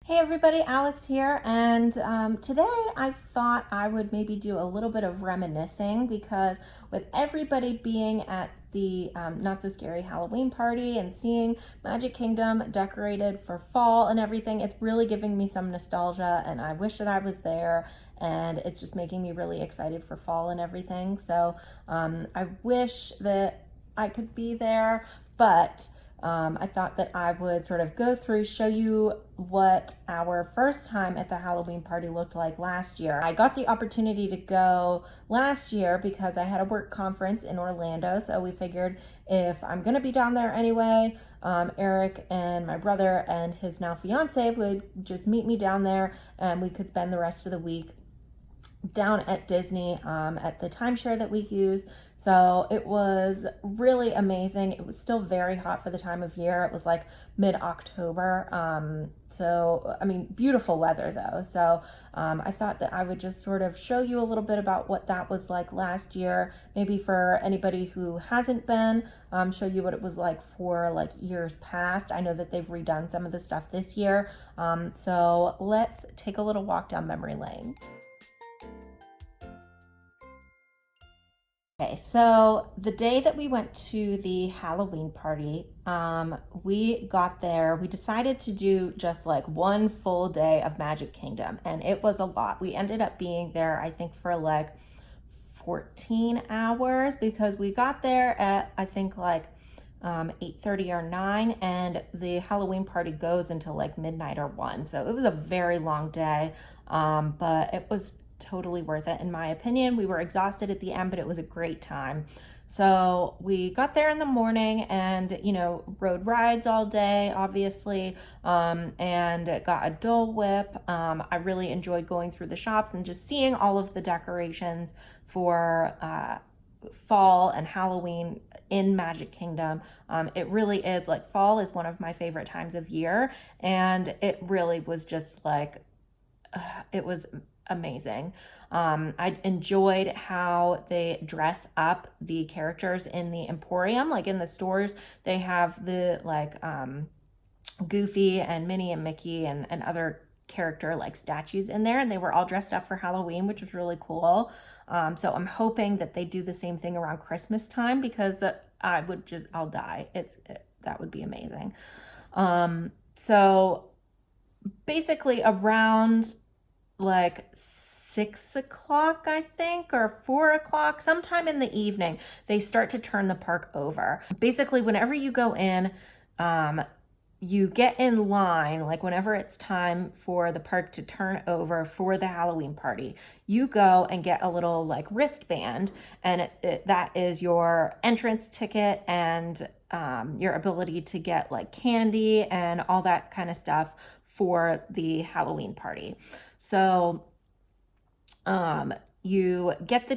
Hey everybody, Alex here, and today I thought I would maybe do a little bit of reminiscing because with everybody being at the Not So Scary Halloween party and seeing Magic Kingdom decorated for fall and everything, it's really giving me some nostalgia, and I wish that I was there, and it's just making me really excited for fall and everything. So I wish that I could be there, but I thought that I would sort of go through, show you what our first time at the Halloween party looked like last year. I got the opportunity to go last year because I had a work conference in Orlando, so we figured if I'm gonna be down there anyway, Eric and my brother and his now fiance would just meet me down there and we could spend the rest of the week down at Disney at the timeshare that we use. So it was really amazing. It was still very hot for the time of year. It was like mid-October. So, I mean, beautiful weather though. So I thought that I would just sort of show you a little bit about what that was like last year. Maybe for anybody who hasn't been, show you what it was like for like years past. I know that they've redone some of the stuff this year. So let's take a little walk down memory lane. Okay, so the day that we went to the Halloween party, we got there, we decided to do just like one full day of Magic Kingdom, and it was a lot. We ended up being there, I think, for like 14 hours because we got there at, I think, like 8:30 or 9, and the Halloween party goes until like midnight or 1. So it was a very long day, but it was totally worth it in my opinion. We were exhausted at the end, but it was a great time. So we got there in the morning and, rode rides all day, obviously, and got a Dole Whip. I really enjoyed going through the shops and just seeing all of the decorations for fall and Halloween in Magic Kingdom. It really is like fall is one of my favorite times of year, and it really was just like, it was amazing. I enjoyed how they dress up the characters in the Emporium. Like in the stores, they have the like Goofy and Minnie and Mickey and other character like statues in there, and they were all dressed up for Halloween, which was really cool. So I'm hoping that they do the same thing around Christmas time because I'll die. That would be amazing. So basically around like 6 o'clock, I think, or 4 o'clock, sometime in the evening, they start to turn the park over. Basically, whenever you go in, you get in line, like whenever it's time for the park to turn over for the Halloween party, you go and get a little like wristband, and that is your entrance ticket and your ability to get like candy and all that kind of stuff for the Halloween party. So you get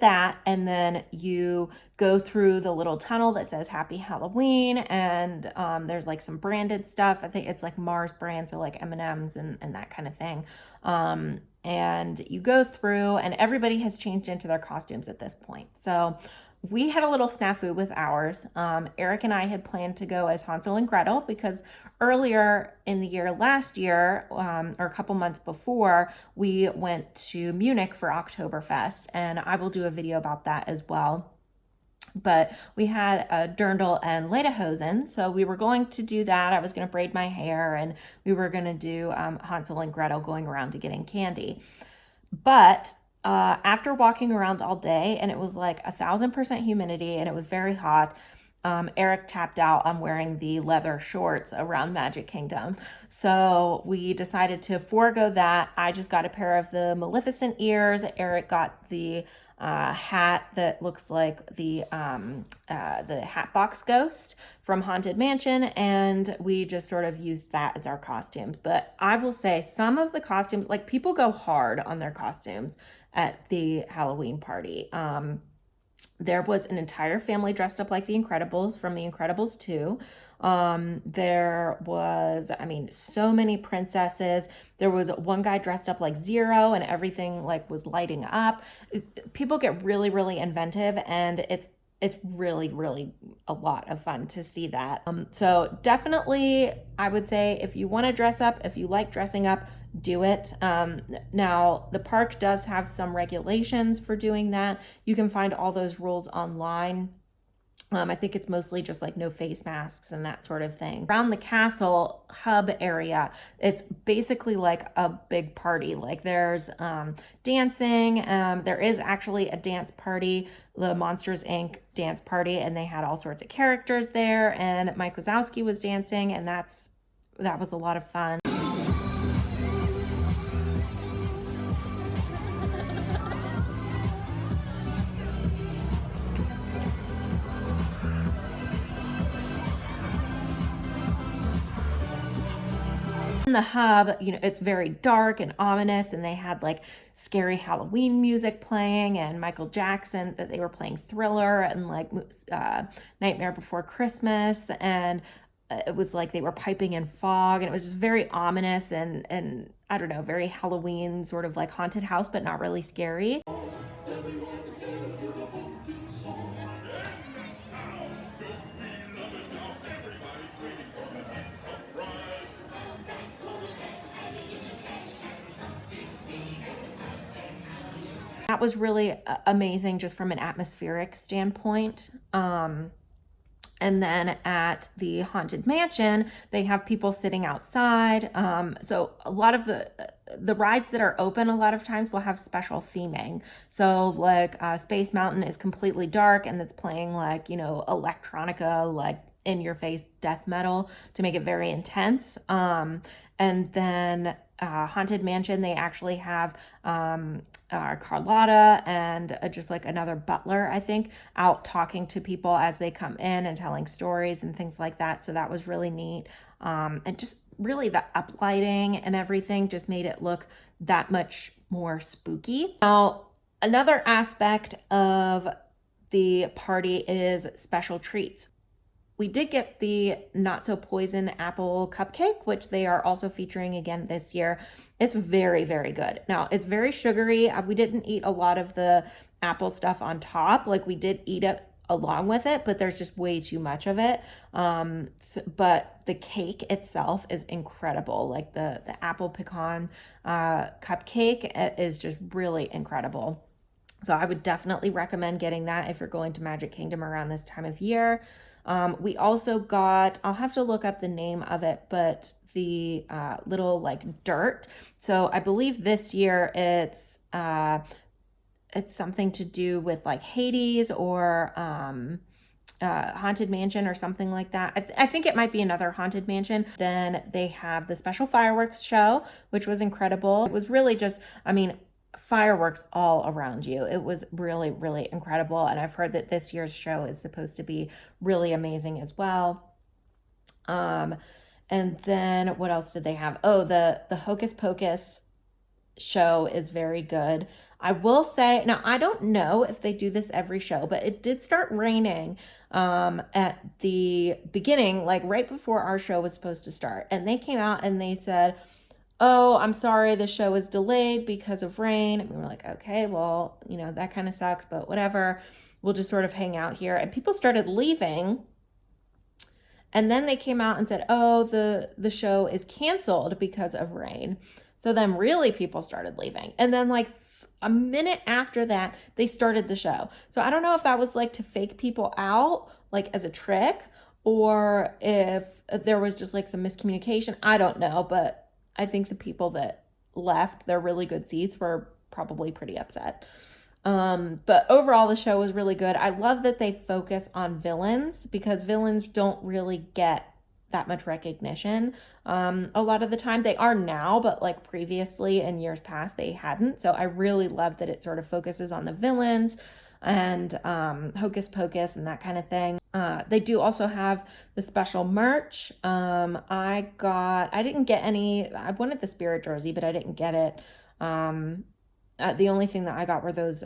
that, and then you go through the little tunnel that says Happy Halloween, and there's like some branded stuff. I think it's like Mars brand, so like M&Ms and that kind of thing. And you go through, and everybody has changed into their costumes at this point. So we had a little snafu with ours. Eric and I had planned to go as Hansel and Gretel because earlier in the year, last year, or a couple months before, we went to Munich for Oktoberfest, and I will do a video about that as well. But we had a dirndl and lederhosen, so we were going to do that. I was going to braid my hair, and we were going to do Hansel and Gretel going around to getting candy. But after walking around all day, and it was like 1,000% humidity, and it was very hot, Eric tapped out on wearing the leather shorts around Magic Kingdom. So we decided to forego that. I just got a pair of the Maleficent ears. Eric got the hat that looks like the Hatbox Ghost from Haunted Mansion, and we just sort of used that as our costumes. But I will say some of the costumes, like people go hard on their costumes at the Halloween party. There was an entire family dressed up like the Incredibles from The Incredibles 2. There was, so many princesses. There was one guy dressed up like Zero, and everything like was lighting up. People get really, really inventive, and it's it's really, really a lot of fun to see that. So definitely, I would say if you want to dress up, if you like dressing up, do it. Now, the park does have some regulations for doing that. You can find all those rules online. I think it's mostly just like no face masks and that sort of thing. Around the castle hub area, it's basically like a big party. Like there's dancing. There is actually a dance party, the Monsters Inc. dance party, and they had all sorts of characters there. And Mike Wazowski was dancing, and that was a lot of fun. In the hub, it's very dark and ominous, and they had like scary Halloween music playing, and Michael Jackson, that they were playing Thriller and like Nightmare Before Christmas, and it was like they were piping in fog, and it was just very ominous and I don't know, very Halloween, sort of like haunted house, but not really scary. That was really amazing just from an atmospheric standpoint. And then at the Haunted Mansion, they have people sitting outside. So a lot of the rides that are open a lot of times will have special theming. So like Space Mountain is completely dark, and it's playing like, electronica, like in your face death metal to make it very intense. And then Haunted Mansion, they actually have Carlotta and just like another butler, I think, out talking to people as they come in and telling stories and things like that. So that was really neat. And just really the uplighting and everything just made it look that much more spooky. Now, another aspect of the party is special treats. We did get the Not So Poison apple cupcake, which they are also featuring again this year. It's very, very good. Now, it's very sugary. We didn't eat a lot of the apple stuff on top. Like, we did eat it along with it, but there's just way too much of it. But the cake itself is incredible. Like the apple pecan cupcake is just really incredible. So I would definitely recommend getting that if you're going to Magic Kingdom around this time of year. We also got, I'll have to look up the name of it, but the little like dirt. So I believe this year it's something to do with like Hades or Haunted Mansion or something like that. I think it might be another Haunted Mansion. Then they have the special fireworks show, which was incredible. It was really just, fireworks all around you. It was really, really incredible. And I've heard that this year's show is supposed to be really amazing as well. And then what else did they have? Oh, the Hocus Pocus show is very good. I will say, now I don't know if they do this every show, but it did start raining at the beginning, like right before our show was supposed to start. And they came out and they said, "Oh, I'm sorry, the show is delayed because of rain." And we were like, okay, well, that kind of sucks, but whatever. We'll just sort of hang out here. And people started leaving. And then they came out and said, "Oh, the show is canceled because of rain." So then really people started leaving. And then like a minute after that, they started the show. So I don't know if that was like to fake people out, like as a trick, or if there was just like some miscommunication. I don't know, but I think the people that left their really good seats were probably pretty upset. But overall, the show was really good. I love that they focus on villains because villains don't really get that much recognition. A lot of the time they are now, but like previously in years past, they hadn't. So I really love that it sort of focuses on the villains and Hocus Pocus and that kind of thing. They do also have the special merch. I didn't get any. I wanted the Spirit jersey, but I didn't get it. The only thing that I got were those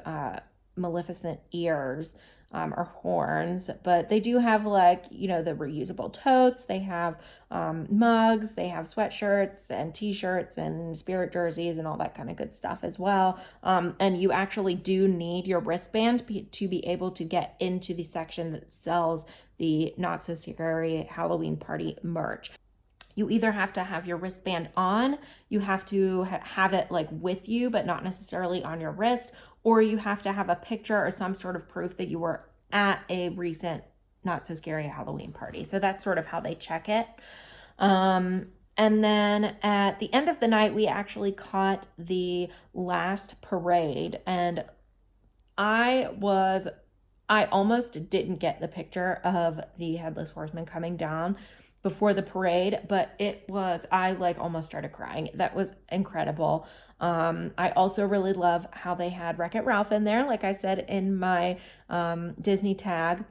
Maleficent ears. or horns, but they do have like, you know, the reusable totes. They have mugs, they have sweatshirts and t-shirts and spirit jerseys and all that kind of good stuff as well. And you actually do need your wristband to be able to get into the section that sells the Not So Scary Halloween Party merch. You either have to have your wristband on, you have to have it like with you, but not necessarily on your wrist, or you have to have a picture or some sort of proof that you were at a recent Not So Scary Halloween party. So that's sort of how they check it. And then at the end of the night, we actually caught the last parade, and I almost didn't get the picture of the Headless Horseman coming down before the parade, but I like almost started crying. That was incredible. I also really love how they had Wreck-It Ralph in there. Like I said in my Disney tag,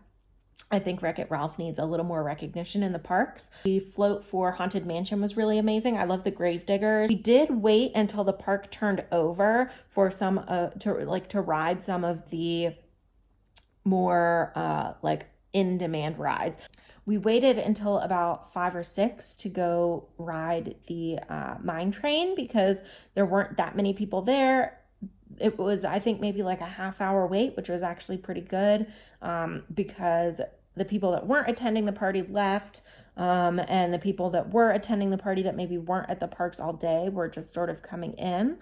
I think Wreck-It Ralph needs a little more recognition in the parks. The float for Haunted Mansion was really amazing. I love the Gravediggers. We did wait until the park turned over for some to ride some of the more like in-demand rides. We waited until about 5 or 6 to go ride the mine train because there weren't that many people there. It was, I think, maybe like a half-hour wait, which was actually pretty good because the people that weren't attending the party left, and the people that were attending the party that maybe weren't at the parks all day were just sort of coming in.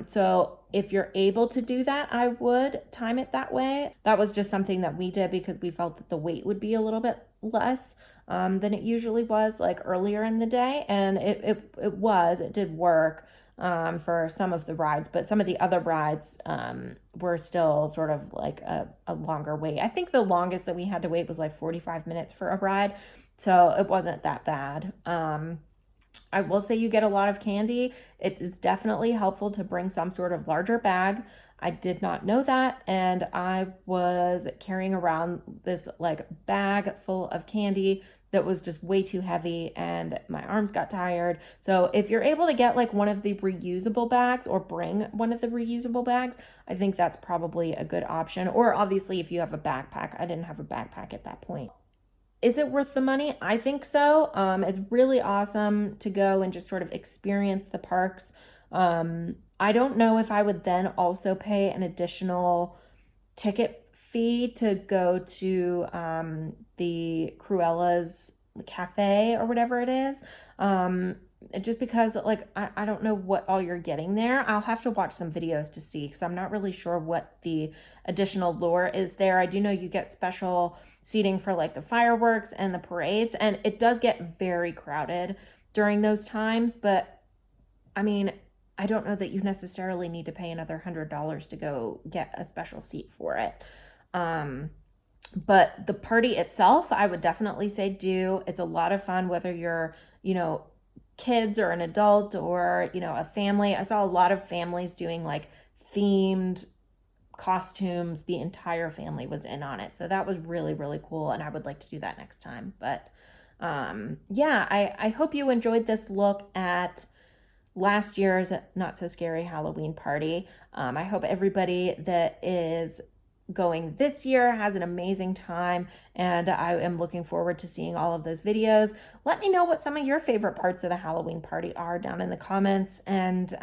So if you're able to do that, I would time it that way. That was just something that we did because we felt that the wait would be a little bit less than it usually was like earlier in the day. And it did work for some of the rides, but some of the other rides were still sort of like a longer wait. I think the longest that we had to wait was like 45 minutes for a ride. So it wasn't that bad. I will say you get a lot of candy. It is definitely helpful to bring some sort of larger bag. I did not know that, and I was carrying around this like bag full of candy that was just way too heavy, and my arms got tired. So if you're able to get like one of the reusable bags or bring one of the reusable bags, I think that's probably a good option. Or obviously if you have a backpack. I didn't have a backpack at that point. Is it worth the money? I think so. It's really awesome to go and just sort of experience the parks. I don't know if I would then also pay an additional ticket fee to go to the Cruella's Cafe or whatever it is. Just because like I don't know what all you're getting there. I'll have to watch some videos to see because I'm not really sure what the additional lure is there. I do know you get special seating for like the fireworks and the parades, and it does get very crowded during those times, but I mean, I don't know that you necessarily need to pay another $100 to go get a special seat for it. But the party itself, I would definitely say do. It's a lot of fun, whether you're, kids or an adult or, a family. I saw a lot of families doing like themed costumes. The entire family was in on it. So that was really, really cool. And I would like to do that next time. But I hope you enjoyed this look at last year's Not So Scary Halloween party. I hope everybody that is going this year has an amazing time, and I am looking forward to seeing all of those videos. Let me know what some of your favorite parts of the Halloween party are down in the comments, and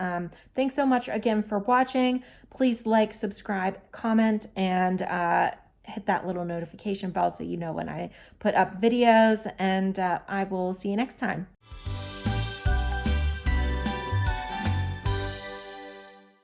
thanks so much again for watching. Please like, subscribe, comment, and hit that little notification bell so you know when I put up videos, and I will see you next time.